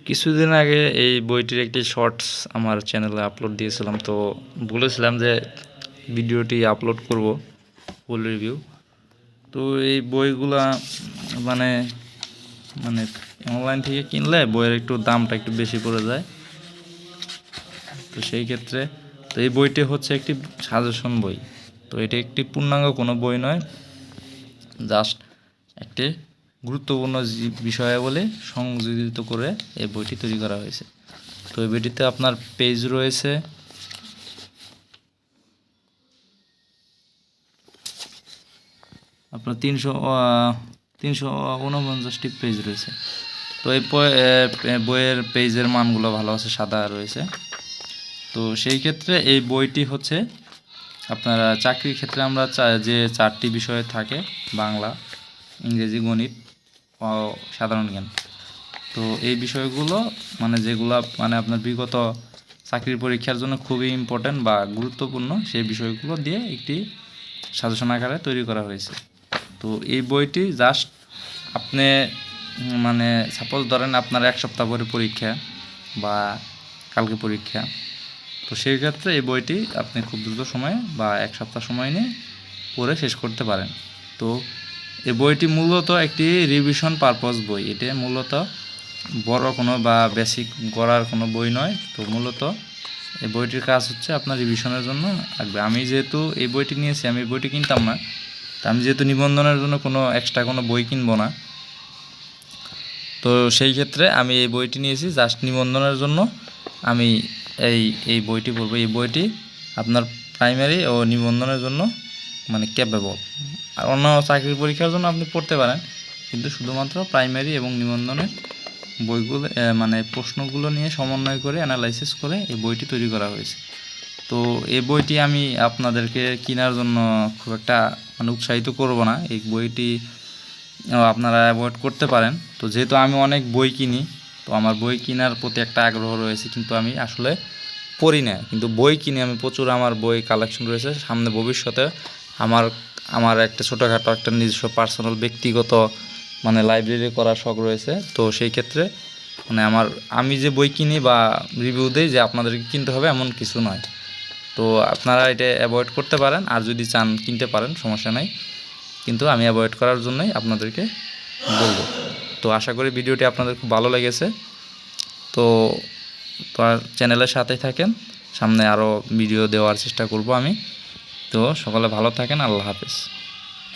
কিছুদিন আগে এই বইটির একটি শর্টস আমার চ্যানেলে আপলোড দিয়েছিলাম, তো বলেছিলাম যে ভিডিওটি আপলোড করব ফুল রিভিউ। তো এই বইগুলা মানে মানে অনলাইন থেকে কিনলে বইয়ের একটু দামটা একটু বেশি পড়ে যায়। তো সেই ক্ষেত্রে তো এই বইটি হচ্ছে একটি সাজেশন বই। তো এটি একটি পূর্ণাঙ্গ কোনো বই নয়, জাস্ট একটি গুরুত্বপূর্ণ বিষয়াবলী সংযোজিত করে এই বইটি তৈরি করা হয়েছে। তো এই বইটিতে আপনার পেজ রয়েছে আপনার 349টি পেজ রয়েছে। তো এই বইয়ের পেজের মানগুলো ভালো আছে, সাদা রয়েছে। তো সেই ক্ষেত্রে এই বইটি হচ্ছে আপনারা চাকরির ক্ষেত্রে আমরা যে 4টি বিষয় থাকে, বাংলা, ইংরেজি, গণিত ও সাধারণ জ্ঞান। তো এই বিষয়গুলো যেগুলো আপনার বিগত চাকরির পরীক্ষার জন্য খুবই ইম্পর্ট্যান্ট বা গুরুত্বপূর্ণ, সেই বিষয়গুলো দিয়ে একটি সাজেশন আকারে তৈরি করা হয়েছে। তো এই বইটি জাস্ট আপনি সাপোজ ধরেন আপনার 1 সপ্তাহ পরে পরীক্ষা বা কালকে পরীক্ষা, তো সেই ক্ষেত্রে এই বইটি আপনি খুব দ্রুত সময়ে বা 1 সপ্তাহ সময় নিয়ে পড়ে শেষ করতে পারেন। তো এই বইটি মূলত একটি রিভিশন পারপস বই। এটা মূলত বড় কোনো বা বেসিক গড়ার কোনো বই নয়। তো মূলত এই বইটির কাজ হচ্ছে আপনার রিভিশনের জন্য লাগবে। আমি যেহেতু এই বইটি নিয়েছি, আমি এই বইটি কিনতাম না, তো আমি যেহেতু নিবন্ধনের জন্য কোনো এক্সট্রা কোনো বই কিনবো না, তো সেই ক্ষেত্রে আমি এই বইটি নিয়েছি জাস্ট নিবন্ধনের জন্য। আমি এই বইটি পড়বো। এই বইটি আপনার প্রাইমারি ও নিবন্ধনের জন্য ক্যাপেবল। আর অন্য চাকরির পরীক্ষার জন্য আপনি পড়তে পারেন, কিন্তু শুধুমাত্র প্রাইমারি এবং নিবন্ধনের বইগুলো প্রশ্নগুলো নিয়ে সমন্বয় করে অ্যানালাইসিস করে এই বইটি তৈরি করা হয়েছে। তো এই বইটি আমি আপনাদেরকে কেনার জন্য খুব একটা উৎসাহিত করব না। এই বইটি আপনারা অ্যাভয়েড করতে পারেন। তো যেহেতু আমি অনেক বই কিনি, তো আমার বই কেনার প্রতি একটা আগ্রহ রয়েছে, কিন্তু আমি আসলে পড়ি না। কিন্তু বই কিনি আমি প্রচুর, আমার বই কালেকশন রয়েছে। সামনে ভবিষ্যতে আমার একটা ছোটোখাটো একটা নিজস্ব পার্সোনাল ব্যক্তিগত লাইব্রেরি করার শখ রয়েছে। তো সেই ক্ষেত্রে আমি যে বই কিনি বা রিভিউ দিই যে আপনাদেরকে কিনতে হবে এমন কিছু নয়। তো আপনারা এটা অ্যাভয়েড করতে পারেন, আর যদি চান কিনতে পারেন, সমস্যা নাই, কিন্তু আমি অ্যাভয়েড করার জন্যই আপনাদেরকে বলবো। তো আশা করি ভিডিওটি আপনাদের খুব ভালো লেগেছে। তো চ্যানেলের সাথেই থাকেন, সামনে আরও ভিডিও দেওয়ার চেষ্টা করব আমি। তো সকলে ভালো থাকেন, আল্লাহ হাফেজ।